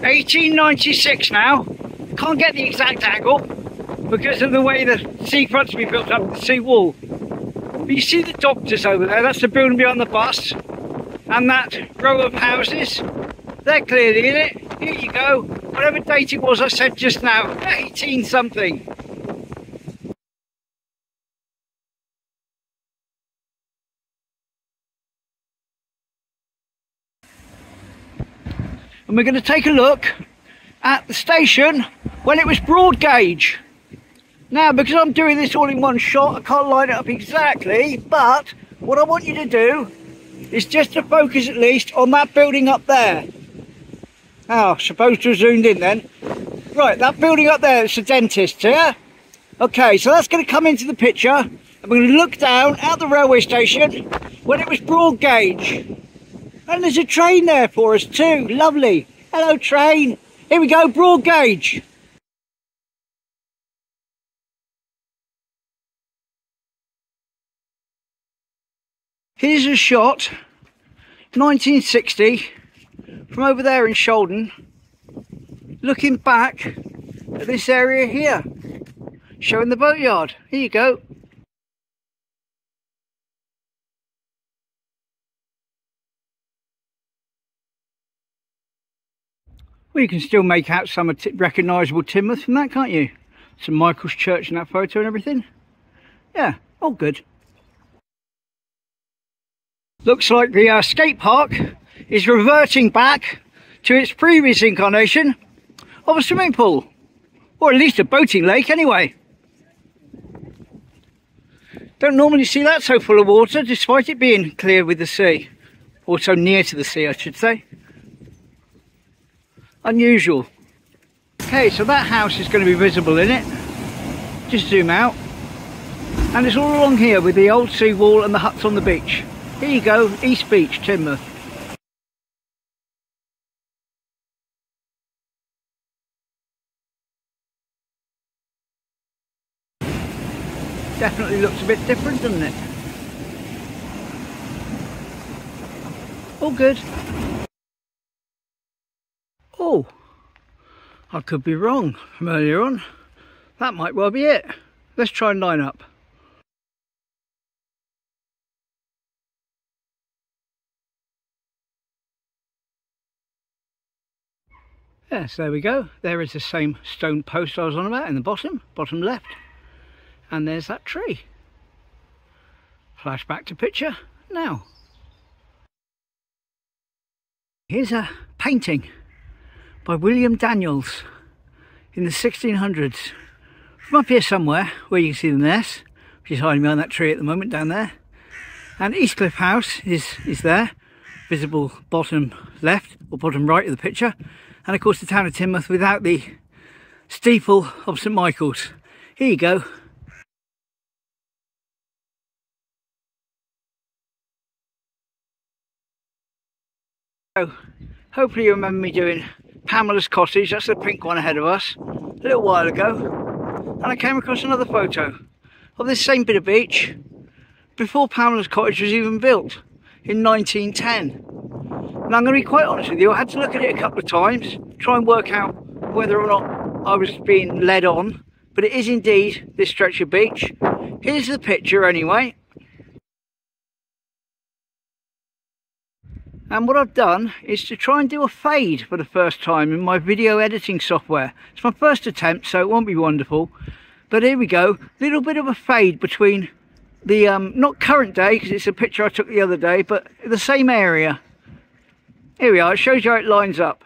1896 now. Can't get the exact angle because of the way the seafront's been built up, the sea wall. But you see the doctors over there, that's the building behind the bus. And that row of houses, they're clearly in it. Here you go. Whatever date it was I said just now, 18 something. And we're going to take a look at the station when it was broad gauge. Now, because I'm doing this all in one shot, I can't line it up exactly, but what I want you to do is just to focus at least on that building up there. Oh, supposed to have zoomed in then. Right, that building up there, it's the dentist, yeah? Okay, so that's going to come into the picture, and we're going to look down at the railway station when it was broad gauge. And there's a train there for us too, lovely. Hello train, here we go, broad gauge. Here's a shot, 1960, from over there in Shaldon, looking back at this area here, showing the boatyard. Here you go. Well, you can still make out some recognisable Teignmouth from that, can't you? St Michael's Church in that photo and everything. Yeah, all good. Looks like the skate park is reverting back to its previous incarnation of a swimming pool. Or at least a boating lake anyway. Don't normally see that so full of water despite it being clear with the sea. Or so near to the sea, I should say. Unusual. Okay, so that house is going to be visible in it. Just zoom out. And it's all along here with the old sea wall and the huts on the beach. Here you go, East Beach, Teignmouth. Definitely looks a bit different, doesn't it? All good. Oh, I could be wrong from earlier on. That might well be it. Let's try and line up. Yes, there we go. There is the same stone post I was on about in the bottom left. And there's that tree. Flash back to picture now. Here's a painting by William Daniels in the 1600s. From up here somewhere, where you can see the nest, which is hiding behind that tree at the moment down there. And Eastcliff House is there, visible bottom left or bottom right of the picture. And of course the town of Teignmouth without the steeple of St Michael's. Here you go. So, hopefully you remember me doing Pamela's cottage, that's the pink one ahead of us, a little while ago. And I came across another photo of this same bit of beach before Pamela's cottage was even built in 1910. And I'm going to be quite honest with you, I had to look at it a couple of times, try and work out whether or not I was being led on. But it is indeed this stretch of beach. Here's the picture anyway. And what I've done is to try and do a fade for the first time in my video editing software. It's my first attempt, so it won't be wonderful. But here we go, little bit of a fade between the, not current day, because it's a picture I took the other day, but the same area. Here we are, it shows you how it lines up.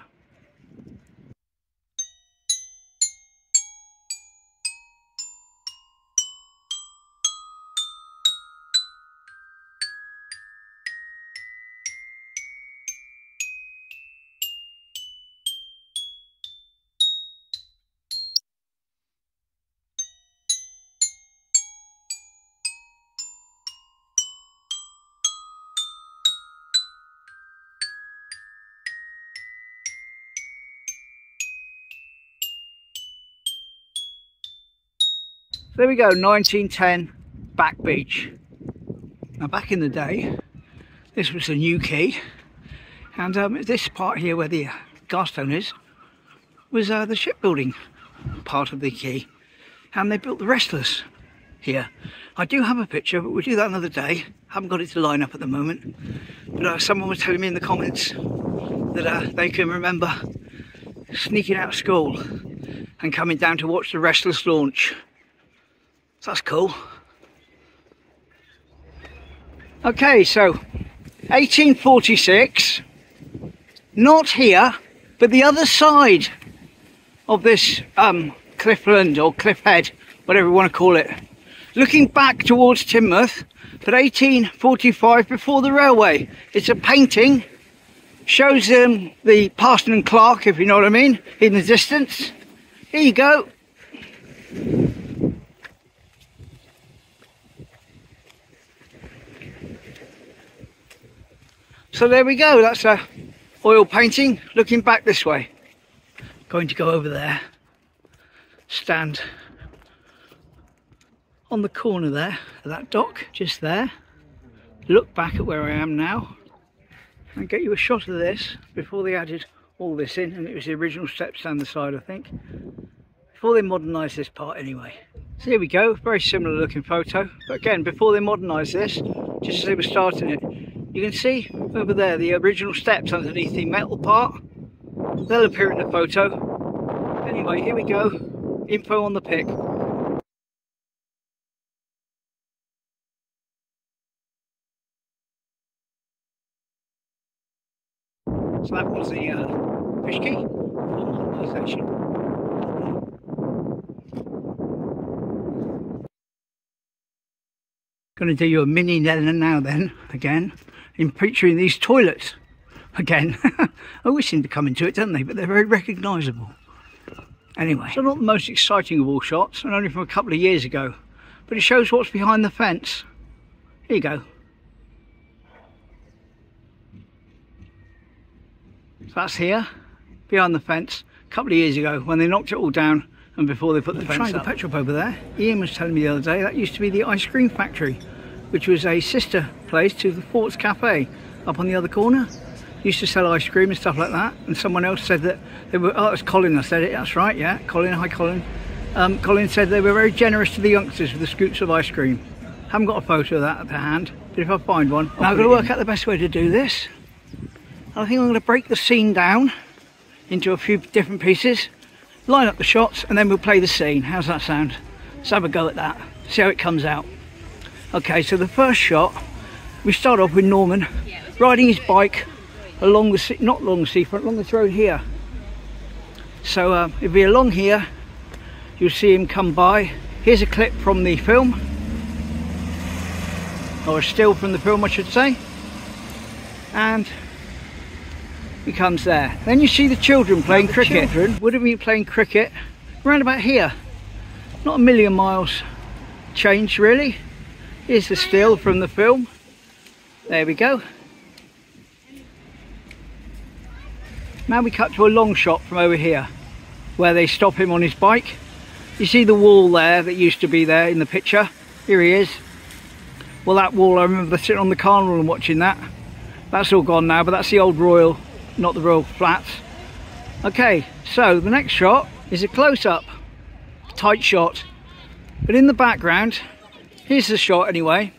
So there we go, 1910 Backbeach. Now back in the day, this was the new quay, and this part here where the Garstone is, was the shipbuilding part of the quay, and they built the Restless here. I do have a picture, but we'll do that another day. Haven't got it to line up at the moment, but someone was telling me in the comments that they can remember sneaking out of school and coming down to watch the Restless launch. So that's cool. Okay, so 1846, not here, but the other side of this cliffland or cliffhead, whatever you want to call it, looking back towards Teignmouth, but 1845, before the railway. It's a painting, shows the Parson and Clark, if you know what I mean, in the distance. Here you go. So there we go, that's a oil painting looking back this way. Going to go over there, stand on the corner there of that dock, just there, look back at where I am now and get you a shot of this before they added all this in, and it was the original steps down the side, I think, before they modernised this part anyway. So here we go, very similar looking photo, but again, before they modernised this, just as they were starting it, you can see over there the original steps underneath the metal part. They'll appear in the photo. Anyway, here we go, info on the pic. So that was the fish quay for Modernisation. Going to do you a mini now then, again, in featuring these toilets again. Always seem to come into it, don't they? But they're very recognisable. Anyway, so not the most exciting of all shots, and only from a couple of years ago, but it shows what's behind the fence. Here you go. So that's here, behind the fence, a couple of years ago when they knocked it all down and before they put the fence up. Petrol pump over there. Ian was telling me the other day that used to be the ice cream factory, which was a sister place to the Forts Cafe up on the other corner. Used to sell ice cream and stuff like that, and someone else said that they were, oh, it was Colin that said it, that's right, yeah, Colin, hi Colin. Colin said they were very generous to the youngsters with the scoops of ice cream. Haven't got a photo of that at the hand, but if I find one, now I've got to work out the best way to do this. I think I'm going to break the scene down into a few different pieces, line up the shots, and then we'll play the scene. How's that sound? Let's have a go at that, see how it comes out. Okay, so the first shot, we start off with Norman riding his bike along the, not along the seafront, along this road here. So if we're along here, you'll see him come by. Here's a clip from the film, or a still from the film I should say, and he comes there. Then you see the children playing cricket. Children would have been playing cricket around about here. Not a million miles change really. Here's the still from the film. There we go. Now we cut to a long shot from over here where they stop him on his bike. You see the wall there that used to be there in the picture. Here he is. Well, that wall, I remember sitting on the carnival and watching that. That's all gone now, but that's the old Royal, not the Royal Flats. Okay, so the next shot is a close-up, tight shot. But in the background, here's the shot anyway.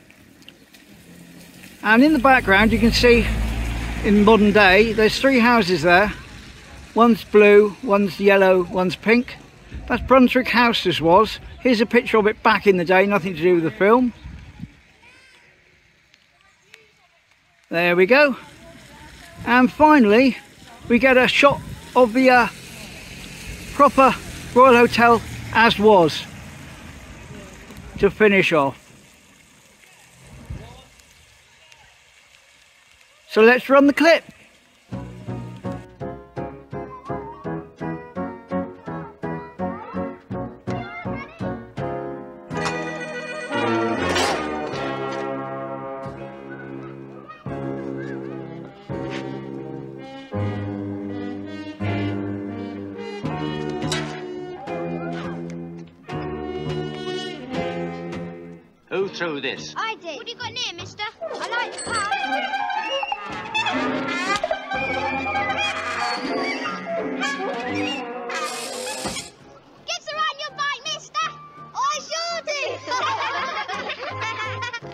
And in the background you can see, in modern day, there's three houses there. One's blue, one's yellow, one's pink. That's Brunswick House this was. Here's a picture of it back in the day, nothing to do with the film. There we go. And finally, we get a shot of the proper Royal Hotel as was, to finish off. So let's run the clip. Who threw this? I did. What have you got near, mister? I like the pub.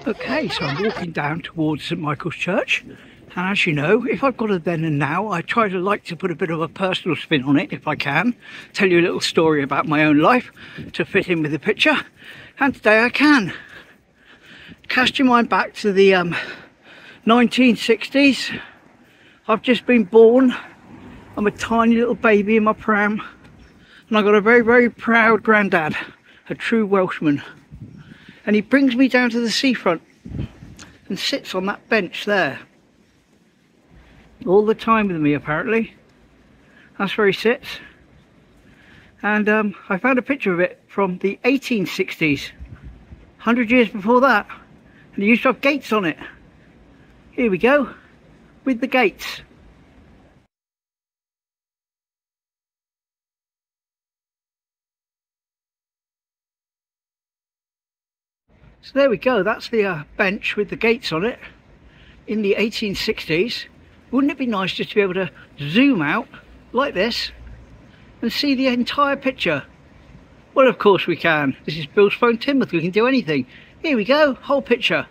Okay, so I'm walking down towards St Michael's Church, and as you know, if I've got a then and now, I try to like to put a bit of a personal spin on it if I can, tell you a little story about my own life to fit in with the picture, and today I can. Cast your mind back to the 1960s. I've just been born. I'm a tiny little baby in my pram, and I've got a very, very proud granddad, a true Welshman. And he brings me down to the seafront and sits on that bench there all the time with me, apparently. That's where he sits. And I found a picture of it from the 1860s, 100 years before that, and it used to have gates on it. Here we go, with the gates. So there we go, that's the bench with the gates on it in the 1860s. Wouldn't it be nice just to be able to zoom out like this and see the entire picture? Well, of course we can. This is Bill's phone Teignmouth, we can do anything. Here we go, whole picture.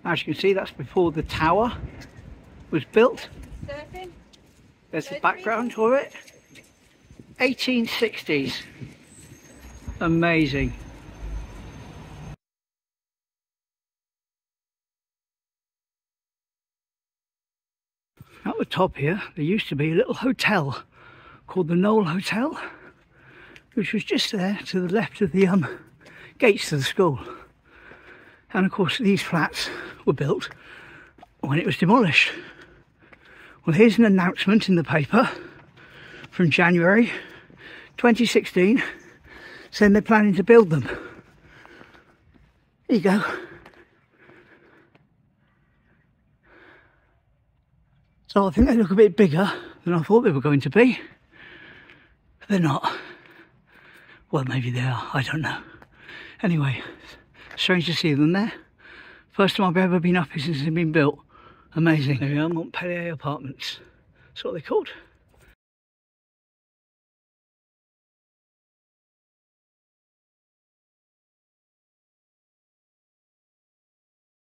As you can see, that's before the tower was built. There's the background for it. 1860s. Amazing. At the top here, there used to be a little hotel called the Knoll Hotel, which was just there to the left of the gates to the school. And of course, these flats were built when it was demolished. Well, here's an announcement in the paper from January 2016 saying they're planning to build them. Here you go. So I think they look a bit bigger than I thought they were going to be. They're not. Well, maybe they are, I don't know. Anyway, strange to see them there. First time I've ever been up here since they've been built. Amazing. There we are, Montpellier Apartments. That's what they're called.